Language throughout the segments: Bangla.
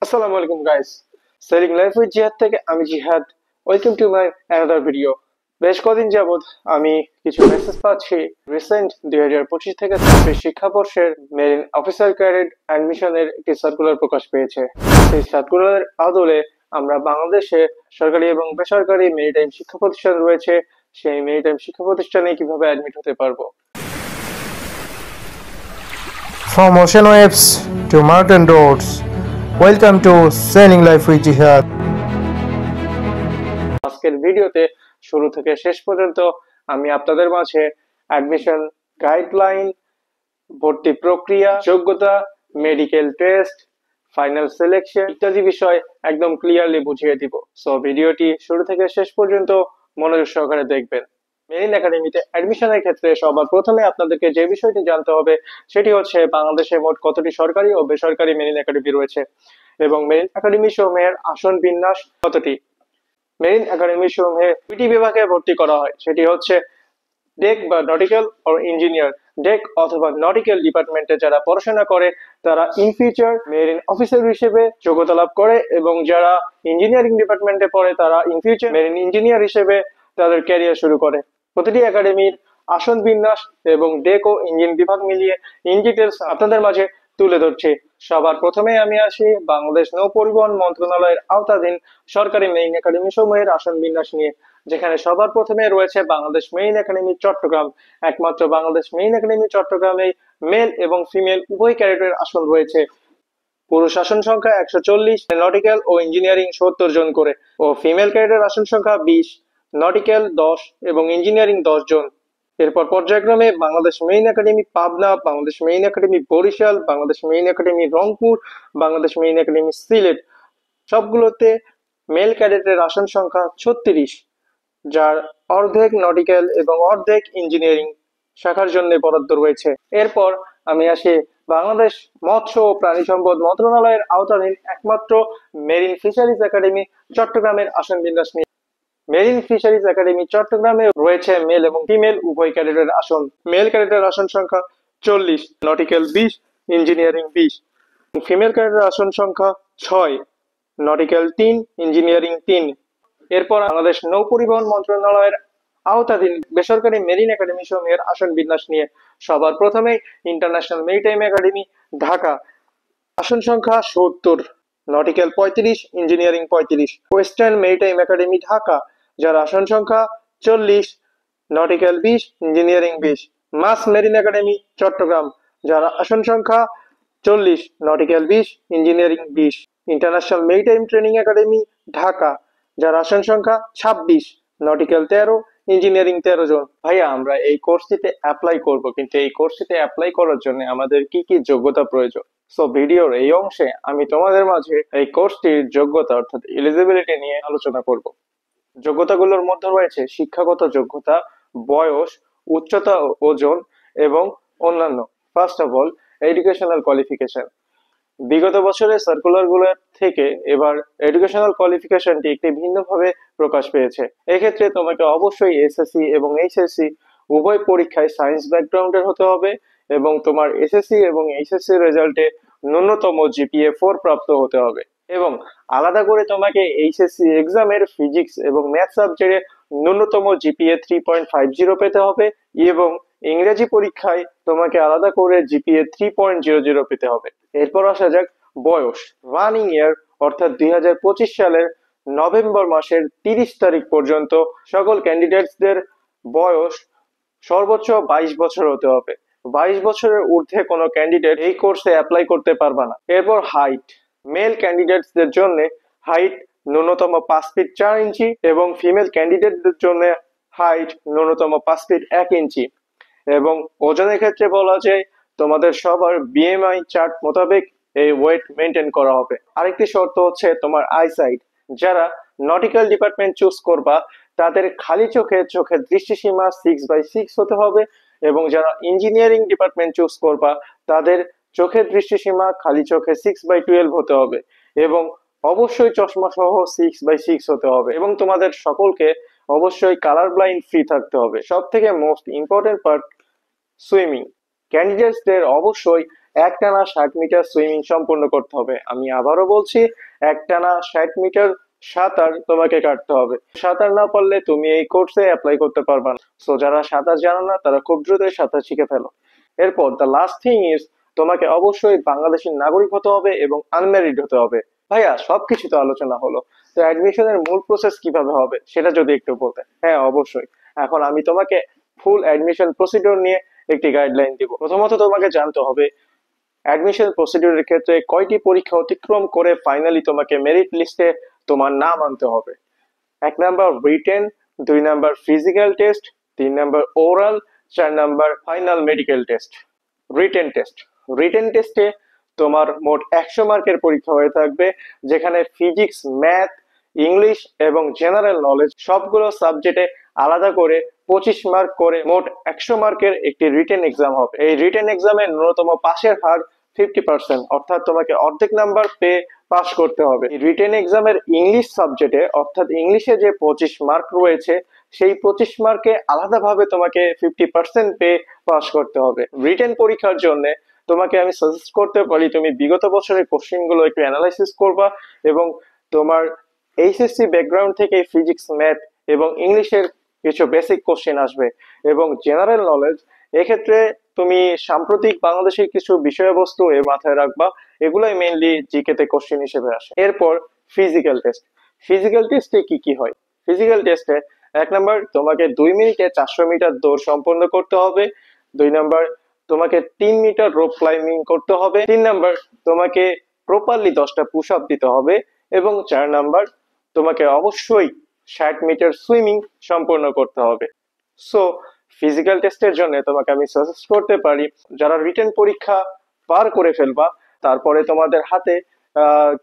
আসসালামু আলাইকুম গাইস, সেলিং লাইফ উইথ জিহাদ থেকে আমি জিহাদ। Welcome to my another video. বেশ কদিন যাবত আমি কিছু মেসেজ পাচ্ছি রিসেন্ট 2025 থেকে 26 শিক্ষাবর্ষের মেরিন অফিসার ক্যাডেট অ্যাডমিশনের একটি সার্কুলার প্রকাশ পেয়েছে। সেই সার্কুলারের আদলে আমরা বাংলাদেশে সরকারি এবং বেসরকারি মেরিটাইম শিক্ষা প্রতিষ্ঠান রয়েছে, সেই মেরিটাইম শিক্ষা প্রতিষ্ঠানে কিভাবে অ্যাডমিট হতে পারবো। From ocean waves to mountain roads, welcome to Sailing Life with Jihad. আজকের ভিডিওতে শুরু থেকে শেষ পর্যন্ত আমি আপনাদের মাঝে অ্যাডমিশন গাইডলাইন, ভর্তি প্রক্রিয়া, যোগ্যতা, মেডিকেল টেস্ট, ফাইনাল সিলেকশন ইত্যাদি বিষয় একদম ক্লিয়ারলি বুঝিয়ে দিব। সো ভিডিওটি শুরু থেকে শেষ পর্যন্ত মনোযোগ সহকারে দেখবেন। মেরিন একাডেমিতে অ্যাডমিশনের ক্ষেত্রে সবার প্রথমে আপনাদেরকে যে বিষয়টি জানতে হবে সেটি হচ্ছে বাংলাদেশে মোট কতটি সরকারি ও বেসরকারি মেরিন একাডেমি রয়েছে এবং মেরিন একাডেমি সমূহের আসন বিন্যাস কতটি। মেরিন একাডেমি সমূহে দুইটি বিভাগে ভর্তি করা হয়, সেটি হচ্ছে ডেক বা নটিক্যাল ও ইঞ্জিনিয়ার। ডেক অথবা নটিক্যাল ডিপার্টমেন্টে যারা পড়াশোনা করে তারা ইন ফিউচার মেরিন অফিসার হিসেবে যোগ্যতা লাভ করে এবং যারা ইঞ্জিনিয়ারিং ডিপার্টমেন্টে পড়ে তারা ইন ফিউচার মেরিন ইঞ্জিনিয়ার হিসেবে তাদের ক্যারিয়ার শুরু করে। প্রতিটি একাডেমির আসন বিন্যাস এবং ডেক ও ইঞ্জিন বিভাগ মিলিয়ে ইন ডিটেলস আপনাদের মাঝে তুলে ধরছি। সবার প্রথমে আমি আসি বাংলাদেশ নৌ পরিবহন মন্ত্রণালয়ের আওতাধীন সরকারি মেরিন একাডেমি সমূহের আসন বিন্যাস নিয়ে, যেখানে সবার প্রথমে রয়েছে বাংলাদেশ মেরিন একাডেমি চট্টগ্রাম। একমাত্র বাংলাদেশ মেরিন একাডেমি চট্টগ্রামে মেল এবং ফিমেল উভয় ক্যাডেটের আসন রয়েছে। পুরুষ আসন সংখ্যা 140, নটিক্যাল ও ইঞ্জিনিয়ারিং 70 জন করে, ও ফিমেল ক্যাডেটের আসন সংখ্যা 20, নটিক্যাল 10 এবং ইঞ্জিনিয়ারিং 10 জন। এরপর পর্যায়ক্রমে Bangladesh marine academy Pabna, Bangladesh marine academy Barishal, Bangladesh marine academy Rangpur, Bangladesh marine academy Sylhet সবগুলোতে মেল ক্যাডেটের আসন সংখ্যা 36, যার অর্ধেক নটিক্যাল এবং অর্ধেক ইঞ্জিনিয়ারিং শাখার জন্য বরাদ্দ রয়েছে। এরপর আমি আসি বাংলাদেশ মৎস্য ও প্রাণী সম্পদ মন্ত্রণালয়ের আওতাধীন একমাত্র মেরিন ফিশারিজ একাডেমি চট্টগ্রামের আসন বিন্যাস নিয়ে। মেরিন ফিশারিজ একাডেমি চট্টগ্রামে রয়েছে মেল এবং ফিমেল উভয় ক্যাডেটের আসন। মেল ক্যাডেটের আসন সংখ্যা 40, নটিক্যাল 20, ইঞ্জিনিয়ারিং 20। ফিমেল ক্যাডেটের আসন সংখ্যা 6, নটিক্যাল 3, ইঞ্জিনিয়ারিং 3। এরপর বাংলাদেশ নৌ পরিবহন মন্ত্রণালয়ের আওতাধীন বেসরকারি মেরিন একাডেমি সমূহের আসন বিন্যাস নিয়ে সবার প্রথমে ইন্টারন্যাশনাল মেরিটাইম একাডেমি ঢাকা, আসন সংখ্যা 70, nautical 35, engineering 35। Western maritime academy Dhaka, যার আসন সংখ্যা 40, নটিক্যাল 20, ইঞ্জিনিয়ারিং 20। মাস মেরিন একাডেমি চট্টগ্রাম, যার আসন সংখ্যা 40, nautical 20, engineering 20। International maritime training academy Dhaka, যার আসন সংখ্যা 26, নটিক্যাল 13, ইঞ্জিনিয়ারিং 13 জন। ভাইয়া, আমরা এই কোর্সটিতে অ্যাপ্লাই করব, কিন্তু এই কোর্সটিতে অ্যাপ্লাই করার জন্য আমাদের কি কি যোগ্যতা প্রয়োজন? সো ভিডিওর এই অংশে আমি তোমাদের মাঝে এই কোর্সটির যোগ্যতা অর্থাৎ এলিজিবিলিটি নিয়ে আলোচনা করব। যোগ্যতাগুলোর মধ্যে রয়েছে শিক্ষাগত যোগ্যতা, বয়স, উচ্চতা, ওজন এবং অন্যান্য। First of all, educational qualification. বিগত বছরের সার্কুলারগুলো থেকে এবার এডুকেশনাল কোয়ালিফিকেশনটি একটি ভিন্নভাবে প্রকাশ পেয়েছে। এক্ষেত্রে তোমাকে অবশ্যই এসএসসি এবং এইচএসসি উভয় পরীক্ষায় সায়েন্স ব্যাকগ্রাউন্ডের হতে হবে এবং তোমার এসএসসি এবং এইচএসসি রেজাল্টে ন্যূনতম জিপিএ 4 প্রাপ্ত হতে হবে এবং আলাদা করে তোমাকে এইচএসসি এক্সামের ফিজিক্স এবং ম্যাথ সাবজেক্টে ন্যূনতম জিপিএ 3.50 পেতে হবে এবং ইংরেজি পরীক্ষায় তোমাকে আলাদা করে জিপিএ 3.00 পেতে হবে। এরপর আসা যাক বয়স। রানিং ইয়ার অর্থাৎ 2025 সালের নভেম্বর মাসের 30 তারিখ পর্যন্ত সকল ক্যান্ডিডেটসদের বয়স সর্বোচ্চ 22 বছর হতে হবে। 22 বছরের ঊর্ধ্বে কোনো ক্যান্ডিডেট এই কোর্সে অ্যাপ্লাই করতে পারবে না। এরপর হাইট। মেল ক্যান্ডিডেটসদের জন্য হাইট ন্যূনতম 5 ফিট 4 ইঞ্চি এবং ফিমেল ক্যান্ডিডেটদের জন্য হাইট ন্যূনতম 5 ফিট 1 ইঞ্চি। এবং ওজনের ক্ষেত্রে বলা যায় তোমাদের সবার বিএমআই চার্ট মোতাবেক এই ওয়েট মেনটেন করা হবে। আরেকটি শর্ত হচ্ছে তোমার আইসাইট। যারা নটিক্যাল ডিপার্টমেন্ট চুজ করবা তাদের খালি চোখের দৃষ্টিসীমা 6/6 হতে হবে এবং যারা ইঞ্জিনিয়ারিং ডিপার্টমেন্ট চুজ করবা তাদের চোখের দৃষ্টিসীমা খালি চোখে 6/12 হতে হবে এবং অবশ্যই চশমা সহ 6/6 হতে হবে এবং তোমাদের সকলকে অবশ্যই কালার ব্লাইন্ড ফ্রি থাকতে হবে। সব থেকে মোস্ট ইম্পর্টেন্ট পার্ট, সুইমিং। ক্যান্ডিডেটসদের অবশ্যই একটানা 60 মিটার সুইমিং সম্পন্ন করতে হবে। আমি আবারও বলছি, একটানা 60 মিটার সাঁতার তোমাকে কাটতে হবে। সাঁতার না পারলে তুমি এই কোর্সে অ্যাপ্লাই করতে পারবে না। সো যারা সাঁতার জানো না তারা খুব দ্রুতই সাঁতার শিখে ফেলো। এরপর দ্য লাস্ট থিং ইজ, তোমাকে অবশ্যই বাংলাদেশের নাগরিক হতে হবে এবং আনম্যারিড হতে হবে। ভাইয়া সবকিছু তো আলোচনা হলো, তো অ্যাডমিশনের মূল প্রসেস কিভাবে হবে সেটা যদি একটু বলতে। হ্যাঁ অবশ্যই, এখন আমি তোমাকে ফুল অ্যাডমিশন প্রসিডিউর নিয়ে একটি গাইডলাইন দিব। প্রথমত তোমাকে জানতে হবে অ্যাডমিশন প্রসিডিউরের ক্ষেত্রে কয়টি পরীক্ষা অতিক্রম করে ফাইনালি তোমাকে মেরিট লিস্টে তোমার নাম আনতে হবে। 1 number written, 2 number physical test, 3 number oral, 4 number final medical test. Written test, written টেস্টে তোমার মোট 100 মার্কের পরীক্ষা হয়ে থাকবে, যেখানে ফিজিক্স, ম্যাথ, ইংলিশ এবং জেনারেল নলেজ সবগুলো সাবজেক্টে আলাদা করে 25 মার্ক করে মোট 100 মার্কের একটি রিটেন এক্সাম হবে। এই রিটেন এক্সামে ন্যূনতম পাশের হার 50%, অর্থাৎ তোমাকে অর্ধেক নাম্বার পেয়ে পাস করতে হবে। রিটেন এক্সামের ইংলিশ সাবজেক্টে অর্থাৎ ইংলিশে যে 25 মার্ক রয়েছে সেই 25 মার্কে আলাদাভাবে তোমাকে 50% পেয়ে পাস করতে হবে। রিটেন পরীক্ষার জন্য তোমাকে আমি সাজেস্ট করতে পারি তুমি বিগত বছরের কোশ্চেন গুলো একটু অ্যানালাইসিস করবা এবং তোমার এইচএসসি ব্যাকগ্রাউন্ড থেকে ফিজিক্স, ম্যাথ এবং ইংলিশের কিছু বেসিক কোশ্চেন আসবে এবং জেনারেল নলেজ, এক্ষেত্রে তুমি সাম্প্রতিক বাংলাদেশের কিছু বিষয়বস্তু মাথায় রাখবা, এগুলাই মেইনলি জিকে তে কোশ্চেন হিসেবে আসে। এরপর ফিজিক্যাল টেস্ট, ফিজিক্যাল টেস্টে কি কি হয়? ফিজিক্যাল টেস্টে 1 নাম্বার তোমাকে 2 মিনিটে 400 মিটার দৌড় সম্পন্ন করতে হবে। 2 নাম্বার তোমাকে 3 মিটার রোপ ক্লাইম্বিং করতে হবে। 3 নাম্বার তোমাকে প্রপারলি 10টা পুশ আপ দিতে হবে এবং 4 নাম্বার তোমাকে অবশ্যই 60 মিটার সুইমিং সম্পন্ন করতে হবে। সো ফিজিক্যাল টেস্টের জন্য তোমাকে আমি সাজেস্ট করতে পারি, যারা রিটেন পরীক্ষা পার করে ফেলবা তারপরে তোমাদের হাতে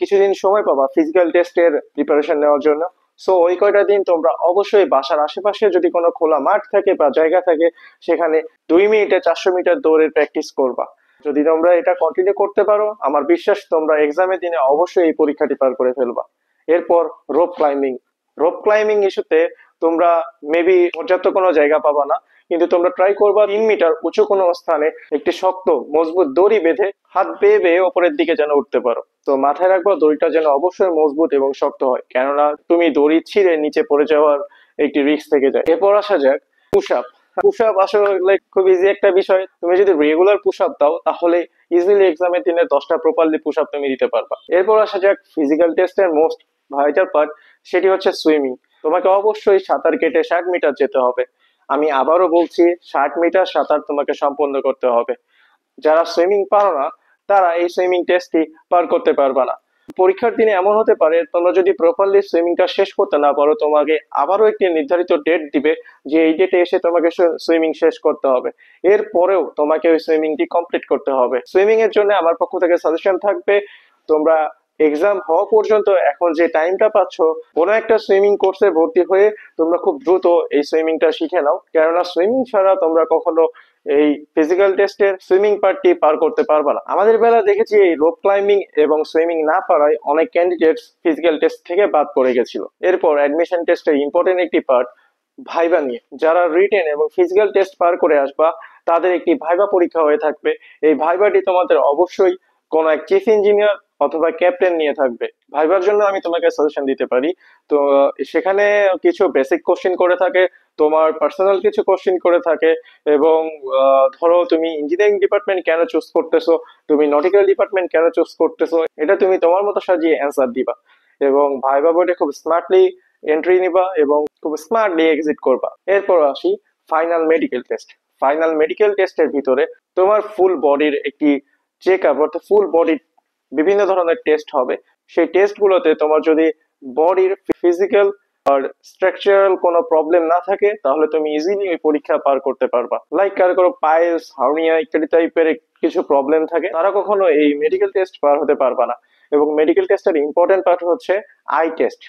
কিছুদিন সময় পাবা ফিজিক্যাল টেস্টের প্রিপারেশন নেওয়ার জন্য। সো ওই কয়টা দিন তোমরা অবশ্যই বাসার আশেপাশে যদি কোনো খোলা মাঠ থাকে বা জায়গা থাকে সেখানে 2 মিনিটে 400 মিটার দৌড়ের প্র্যাকটিস করবা। যদি তোমরা এটা কন্টিনিউ করতে পারো, আমার বিশ্বাস তোমরা এক্সামের দিনে অবশ্যই এই পরীক্ষাটি পার করে ফেলবা। এরপর রোপ ক্লাইম্বিং, রোপ ক্লাইম্বিং ইস্যুতে তোমরা মেবি পর্যাপ্ত কোনো জায়গা পাবা না, কিন্তু তোমরা ট্রাই করবা 3 মিটার উঁচু কোনো স্থানে একটি শক্ত মজবুত দড়ি বেঁধে হাত বেয়ে বেয়ে ওপরের দিকে যেন উঠতে পারো। তো মাথায় রাখবা দড়িটা যেন অবশ্যই মজবুত এবং শক্ত হয়, কেননা তুমি দড়ি ছিঁড়ে নিচে পড়ে যাওয়ার একটি রিস্ক থেকে যায়। এরপর আসা যাক পুশ আপ। পুশ আপ আসলে খুব ইজি একটা বিষয়, তুমি যদি রেগুলার পুশ আপ দাও তাহলে ইজিলি এক্সামের দিনে 10টা প্রপারলি পুশ আপ তুমি দিতে পারবা। এরপর আসা যাক ফিজিক্যাল টেস্টের মোস্ট ভাইটাল পার্ট, সেটি হচ্ছে সুইমিং। তোমাকে অবশ্যই সাঁতার কেটে 60 মিটার যেতে হবে। আমি আবারও বলছি 60 মিটার সাঁতার তোমাকে সম্পন্ন করতে হবে। যারা সুইমিং পারো না তারা এই সুইমিং টেস্টটি পার করতে পারবে না। পরীক্ষার দিনে এমন হতে পারে তোমরা যদি প্রপারলি সুইমিংটা শেষ করতে না পারো, তোমাকে আবারও একটি নির্ধারিত ডেট দিবে যে এই ডেটে এসে তোমাকে সুইমিং শেষ করতে হবে। এরপরেও তোমাকে ওই সুইমিংটি কমপ্লিট করতে হবে। সুইমিং এর জন্য আমার পক্ষ থেকে সাজেশন থাকবে, তোমরা এক্সাম হওয়া পর্যন্ত এখন যে টাইমটা পাচ্ছ কোনো একটা সুইমিং কোর্সে ভর্তি হয়ে তোমরা খুব দ্রুত এই সুইমিংটা শিখে নাও, কেননা সুইমিং ছাড়া তোমরা কখনো এই ফিজিক্যাল টেস্টের সুইমিং পার্টটি পার করতে পারবে না। আমাদের বেলা দেখেছি এই রোপ ক্লাইম্বিং এবং সুইমিং না পারায় অনেক ক্যান্ডিডেটস ফিজিক্যাল টেস্ট থেকে বাদ পড়ে গেছিল। এরপর অ্যাডমিশন টেস্টের ইম্পর্টেন্ট একটি পার্ট ভাইবা নিয়ে। যারা রিটেন এবং ফিজিক্যাল টেস্ট পার করে আসবা তাদের একটি ভাইবা পরীক্ষা হয়ে থাকবে। এই ভাইবাটি তোমাদের অবশ্যই কোনো এক চিফ ইঞ্জিনিয়ার অথবা ক্যাপ্টেন নিয়ে থাকবে। ভাইবার জন্য আমি তোমাকে সাজেশন দিতে পারি। তো সেখানে কিছু বেসিক কোশ্চেন করে থাকে, তোমার পার্সোনাল কিছু কোশ্চেন করে থাকে এবং ধরো তুমি ইঞ্জিনিয়ারিং ডিপার্টমেন্ট কেন চুজ করতেছো, তুমি নটিক্যাল ডিপার্টমেন্ট কেন চুজ করতেছো, এটা তুমি তোমার মতো সাজিয়ে অ্যান্সার দিবা এবং ভাইবা বোর্ডে খুব স্মার্টলি এন্ট্রি নিবা এবং খুব স্মার্টলি এক্সিট করবা। এরপর আসি final medical test. Final medical টেস্টের ভিতরে তোমার ফুল বডির একটি চেক আপ, অর্থাৎ ফুল বডি বিভিন্ন ধরনের টেস্ট হবে। সেই টেস্ট গুলোতে তোমার যদি বডির ফিজিক্যাল আর স্ট্রাকচারাল কোনো প্রবলেম না থাকে তাহলে তুমি ইজিলি ওই পরীক্ষা পার করতে পারবা। লাইক কারো পাইলস, হার্নিয়া ইত্যাদি টাইপের কিছু প্রবলেম থাকে, তারা কখনো এই মেডিকেল টেস্ট পার হতে পারবা না। এবং মেডিকেল টেস্টের ইম্পর্টেন্ট পার্ট হচ্ছে আই টেস্ট।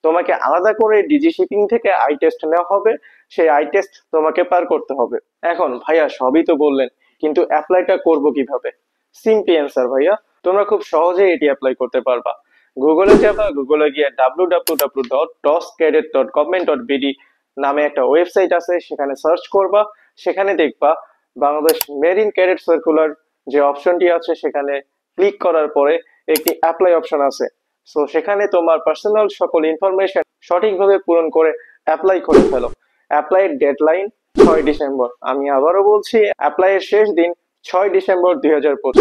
তোমাকে আলাদা করে ডিজি শিপিং থেকে আই টেস্ট নেওয়া হবে, সেই আই টেস্ট তোমাকে পার করতে হবে। এখন ভাইয়া সবই তো বললেন, কিন্তু অ্যাপ্লাইটা করব কিভাবে? সিম্পলি অ্যান্সার ভাইয়া, তোমরা খুব সহজেই এটি অ্যাপ্লাই করতে পারবা। গুগলে যাবা, গুগলে গিয়ে www.toscadet.government.bd নামে একটা ওয়েবসাইট আছে, সেখানে সার্চ করবা, সেখানে দেখবা বাংলাদেশ মেরিন ক্যাডেট সার্কুলার যে অপশনটি আছে সেখানে ক্লিক করার পরে একটি অ্যাপ্লাই অপশন আছে। সো সেখানে তোমার পার্সোনাল সকল ইনফরমেশন সঠিকভাবে পূরণ করে অ্যাপ্লাই করে ফেলো। অ্যাপ্লাইয়ের ডেডলাইন 6 ডিসেম্বর। আমি আবারও বলছি, অ্যাপ্লাইয়ের শেষ দিন 6 ডিসেম্বর 2025।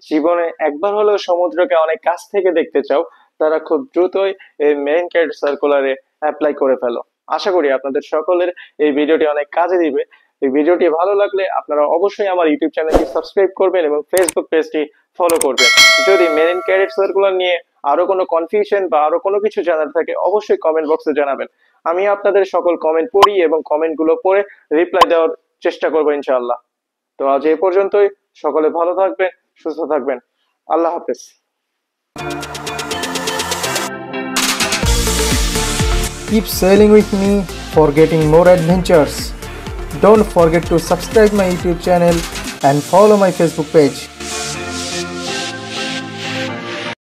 জীবনে একবার হলেও সমুদ্রকে অনেক কাছ থেকে দেখতে চাও, তারা খুব দ্রুতই এই মেইন ক্যাডেট সার্কুলারে অ্যাপ্লাই করে ফেলো। আশা করি আপনাদের সকলের এই ভিডিওটি অনেক কাজে দিবে। এই ভিডিওটি ভালো লাগলে আপনারা অবশ্যই আমার ইউটিউব চ্যানেলটি সাবস্ক্রাইব করবেন এবং ফেসবুক পেজটি ফলো করবেন। যদি মেরিন ক্যাডেট সার্কুলার নিয়ে আরো কোনো কনফিউশন বা আরো কোনো কিছু জানার থাকে অবশ্যই কমেন্ট বক্সে জানাবেন। আমি আপনাদের সকল কমেন্ট পড়ি এবং কমেন্টগুলো পড়ে রিপ্লাই দেওয়ার চেষ্টা করবো ইনশাআল্লাহ। তো আজ এই পর্যন্তই। সকলে ভালো থাকবেন, সুস্থ থাকবেন। আল্লাহ হাফেজ। Keep sailing with me for getting more adventures. Don't forget to subscribe my YouTube channel and follow my Facebook page.